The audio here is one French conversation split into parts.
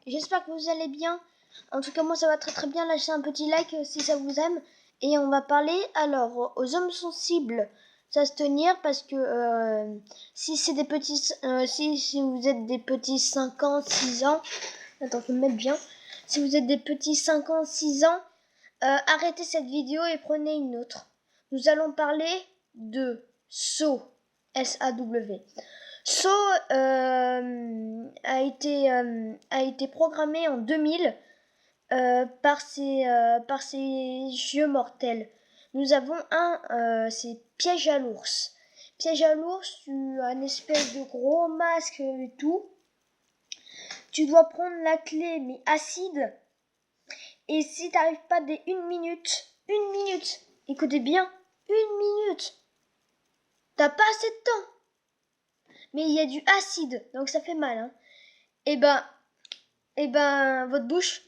j'espère que vous allez bien. En tout cas, moi ça va très très bien. Lâchez un petit like si ça vous aime. Et on va parler alors aux hommes sensibles. Ça se tenir parce que si c'est des petits, si vous êtes des petits 5 ans, 6 ans, attends, je vais me mettre bien. Si vous êtes des petits 5 ans, 6 ans, arrêtez cette vidéo et prenez une autre. Nous allons parler de SAW, S-A-W. SAW a été programmé en 2000 par ces jeux mortels. Nous avons c'est Piège à l'ours. Piège à l'ours, tu as une espèce de gros masque et tout. Tu dois prendre la clé, mais acide. Et si t'arrives pas dès une minute, écoutez bien, 1 minute, t'as pas assez de temps. Mais il y a du acide, donc ça fait mal, hein. Et ben, votre bouche,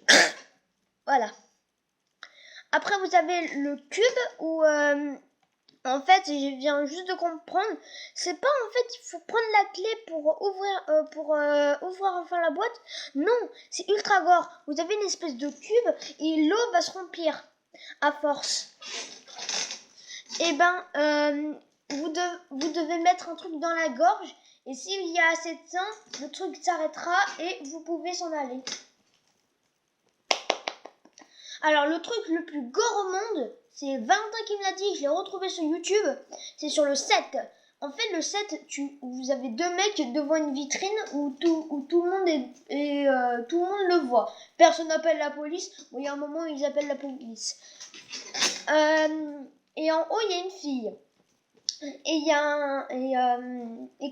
voilà. Après, vous avez le cube où, en fait, je viens juste de comprendre, c'est pas en fait, il faut prendre la clé pour ouvrir enfin la boîte. Non, c'est ultra gore. Vous avez une espèce de cube et l'eau va se remplir à force. Et vous devez mettre un truc dans la gorge. Et s'il y a assez de sang, le truc s'arrêtera et vous pouvez s'en aller. Alors, le truc le plus gore au monde, c'est Valentin qui me l'a dit, je l'ai retrouvé sur YouTube, c'est sur le 7. En fait, le 7, vous avez 2 mecs devant une vitrine où tout le monde tout le monde le voit. Personne n'appelle la police. Bon, il y a un moment où ils appellent la police. Et en haut, il y a une fille. Et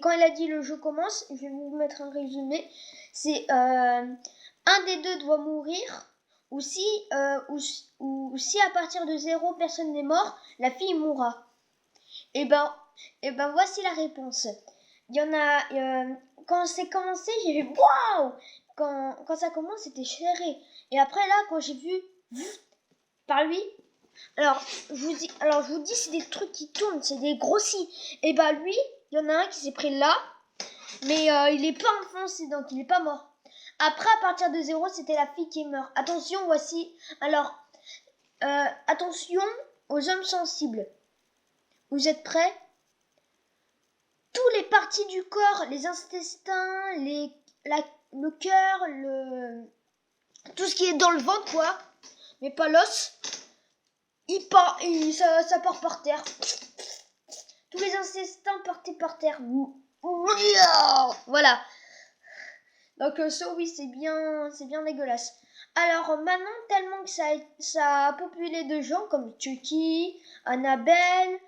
quand elle a dit le jeu commence, je vais vous mettre un résumé. C'est un des deux doit mourir, ou si à partir de 0 personne n'est mort, la fille mourra. Et voici la réponse. Il y en a quand c'est commencé, j'ai vu waouh. Quand ça commence, c'était serré. Et après là, quand j'ai vu par lui. Alors, je vous dis, c'est des trucs qui tournent, c'est des grossis. Et lui, il y en a un qui s'est pris là, mais il est pas enfoncé, donc il est pas mort. Après, à partir de 0, c'était la fille qui meurt. Attention, voici. Alors, attention aux hommes sensibles. Vous êtes prêts? Tous les parties du corps, les intestins, le cœur, tout ce qui est dans le ventre, quoi, mais pas l'os. Ça part par terre. Tous les intestins partaient par terre. Voilà. Donc ça, oui, c'est bien dégueulasse. Alors maintenant, tellement que ça a populé de gens comme Chucky, Annabelle,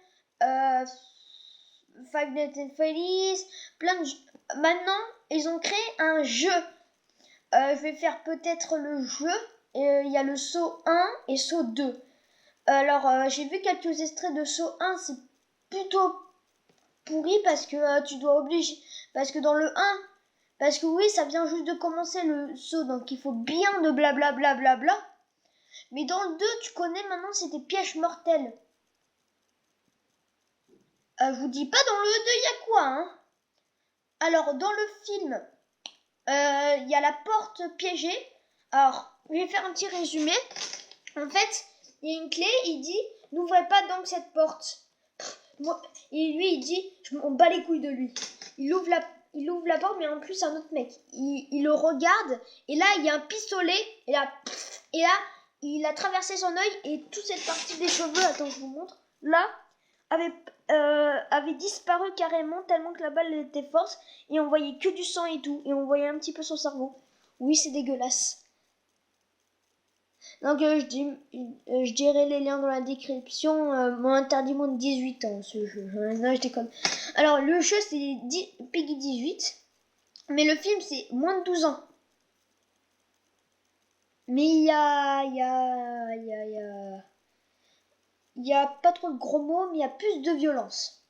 Five Nights at Freddy's, plein de. Maintenant, ils ont créé un jeu. Je vais faire peut-être le jeu. Il y a le SAW 1 et SAW 2. Alors, j'ai vu quelques extraits de SAW 1, c'est plutôt pourri parce que tu dois obliger. Parce que dans le 1, parce que oui, ça vient juste de commencer le SAW, donc il faut bien de blablabla. Mais dans le 2, tu connais maintenant, c'est des pièges mortels. Je vous dis pas dans le 2, il y a quoi, hein? Alors, dans le film, il y a la porte piégée. Alors, je vais faire un petit résumé. En fait, il y a une clé, il dit « N'ouvrez pas donc cette porte ». Et lui, il dit « On bat les couilles de lui ». Il ouvre la porte, mais en plus, un autre mec. Il le regarde, et là, il y a un pistolet, et là, il a traversé son œil, et toute cette partie des cheveux, attends, je vous montre, là, avait disparu carrément, tellement que la balle était forte, et on voyait que du sang et tout, et on voyait un petit peu son cerveau. Oui, c'est dégueulasse. Donc je dirai les liens dans la description. Interdit moins de 18 ans ce jeu. Non, je déconne. Alors le jeu c'est Peggy 18, mais le film c'est moins de 12 ans. Mais il y a pas trop de gros mots, mais il y a plus de violence.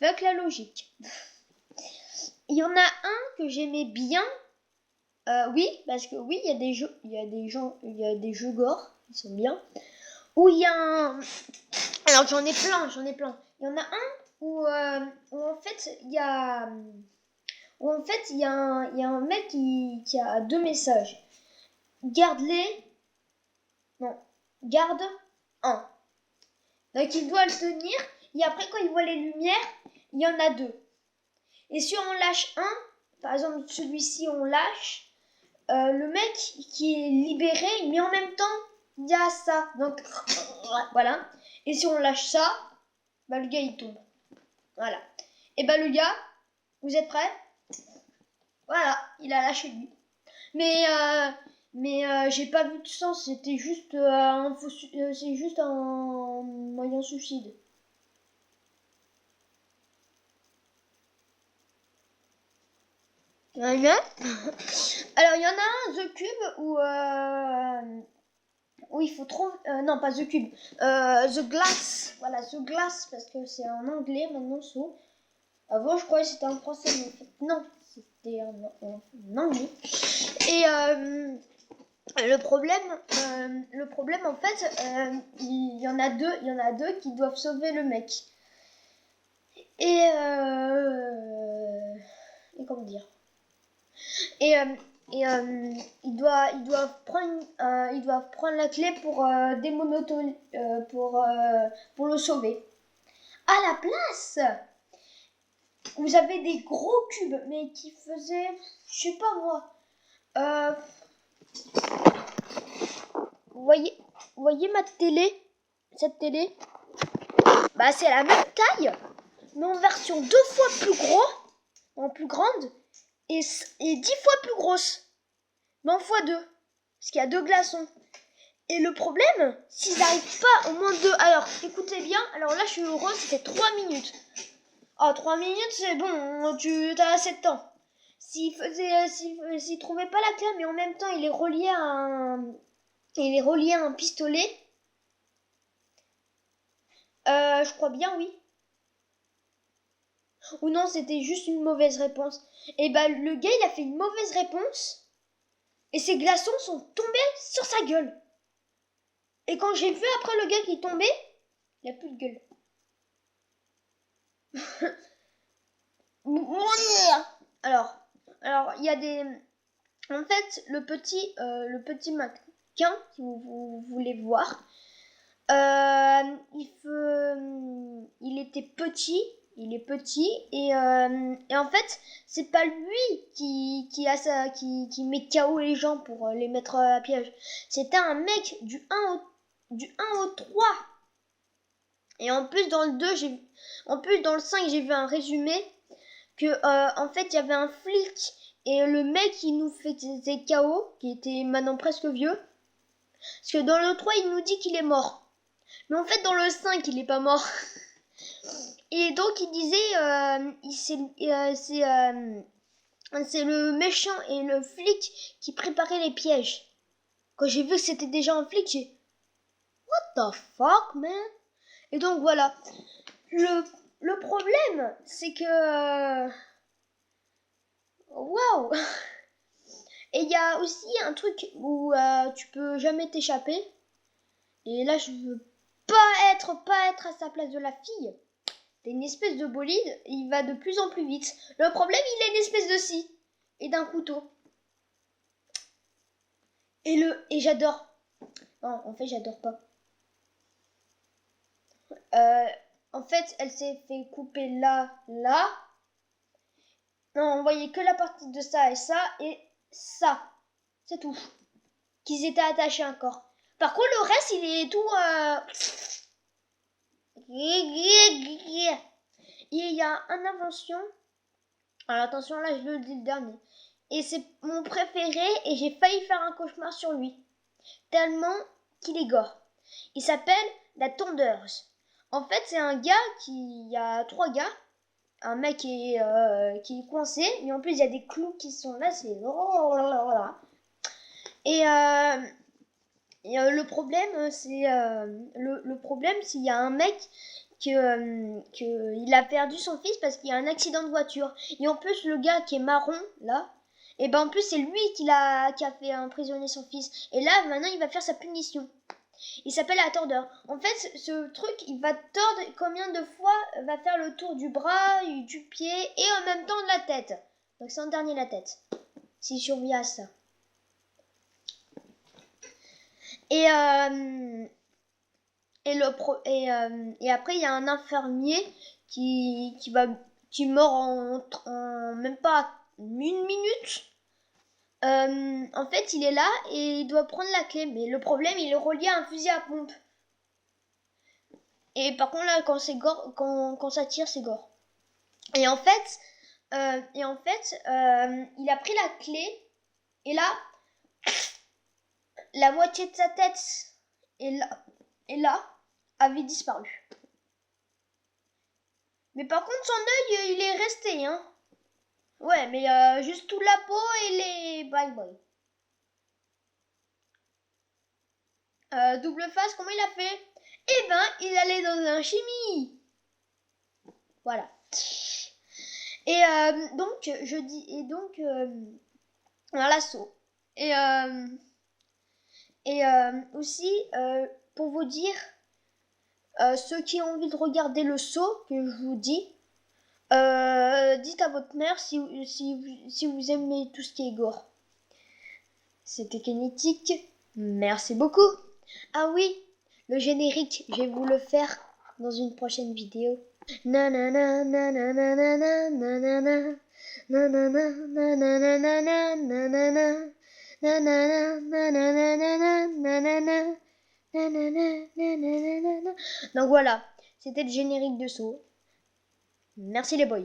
Fuck la logique. Il y en a un que j'aimais bien. Oui, parce que oui, il y a des jeux gore, ils sont bien. Où il y a un. Alors j'en ai plein. Il y en a un où en fait il y a où en fait il y a un mec qui a deux messages. Garde-les. Non. Garde un. Donc il doit le tenir. Et après quand il voit les lumières, il y en a deux. Et si on lâche un, par exemple celui-ci on lâche, le mec qui est libéré, mais en même temps il y a ça. Donc voilà. Et si on lâche ça, bah le gars il tombe. Voilà. Et bah le gars, vous êtes prêts? Voilà, il a lâché lui. Mais j'ai pas vu de sens, c'était juste c'est juste un moyen suicide. Voilà. Alors il y en a un The Cube où il faut trop non pas The Cube, The Glass. Voilà, The Glass parce que c'est en anglais maintenant so. Avant je croyais que c'était en français mais en fait non, c'était en anglais. Et le problème en fait, il y en a deux qui doivent sauver le mec. Et comment dire? Et ils doivent prendre la clé pour pour le sauver. À la place, vous avez des gros cubes, mais qui faisaient, je sais pas moi. Vous voyez ma télé? Cette télé? Bah c'est la même taille, mais en version 2 fois plus gros, en plus grande, et 10 fois plus grosse. Mais en x2. Parce qu'il y a 2 glaçons. Et le problème, s'ils n'arrivent pas au moins 2. Alors, écoutez bien, alors là je suis heureuse, c'était 3 minutes. Ah, 3 minutes c'est bon, tu as assez de temps. S'il trouvait pas la clé, mais en même temps il est relié à un pistolet. Je crois bien oui. Ou non, c'était juste une mauvaise réponse. Et bah le gars il a fait une mauvaise réponse. Et ses glaçons sont tombés sur sa gueule. Et quand j'ai vu après le gars qui tombait, il a plus de gueule. Alors il y a des. En fait, le petit mannequin, si vous voulez voir, il était petit. Il est petit et en fait c'est pas lui qui met KO les gens pour les mettre à piège. C'était un mec du 1 au 3. Et en plus dans le 5 j'ai vu un résumé que en fait il y avait un flic et le mec qui nous faisait KO, qui était maintenant presque vieux. Parce que dans le 3 il nous dit qu'il est mort. Mais en fait dans le 5 il est pas mort. Et donc il disait c'est le méchant et le flic qui préparaient les pièges. Quand j'ai vu que c'était déjà un flic, j'ai what the fuck man. Et donc voilà. Le problème c'est que waouh. Et il y a aussi un truc où tu peux jamais t'échapper. Et là je veux pas être à sa place de la fille. T'as une espèce de bolide, et il va de plus en plus vite. Le problème, il a une espèce de scie et d'un couteau. Et j'adore. Non, en fait, j'adore pas. En fait, elle s'est fait couper là. Non, on voyait que la partie de ça et ça et ça. C'est tout. Qu'ils étaient attachés encore. Par contre, le reste, il est tout. Et il y a une invention. Alors attention, là je le dis le dernier. Et c'est mon préféré et j'ai failli faire un cauchemar sur lui. Tellement qu'il est gore. Il s'appelle la tondeuse. En fait c'est un gars il y a 3 gars. Un mec qui est coincé. Mais en plus il y a des clous qui sont là. C'est... Et le problème c'est... le problème c'est qu'il y a un mec il a perdu son fils parce qu'il y a un accident de voiture. Et en plus, le gars qui est marron, là, et ben en plus, c'est lui qui a fait emprisonner son fils. Et là, maintenant, il va faire sa punition. Il s'appelle la tordeur. En fait, ce truc, il va tordre combien de fois va faire le tour du bras, du pied et en même temps de la tête. Donc c'est en dernier la tête. S'il survit à ça. Et après il y a un infirmier qui meurt en même pas une minute. En fait, il est là et il doit prendre la clé, mais le problème, il est relié à un fusil à pompe. Et par contre, là, quand c'est gore, quand ça tire, c'est gore. Et en fait, il a pris la clé et là, la moitié de sa tête et là avait disparu. Mais par contre, son œil, il est resté, hein. Ouais, mais juste toute la peau et les bye bye. Double face, comment il a fait? Eh ben, il allait dans un chimie. Voilà. Et donc, je dis, et donc, un lasso. Et aussi, pour vous dire, ceux qui ont envie de regarder le saut que je vous dis, dites à votre mère si vous aimez tout ce qui est gore. C'était Kinétique. Merci beaucoup. Ah oui, le générique, je vais vous le faire dans une prochaine vidéo. Nanana, nanana, nanana, nanana, nanana, nanana, nanana, nanana, nanana, nanana. Donc voilà, c'était le générique de saut. Merci les boys.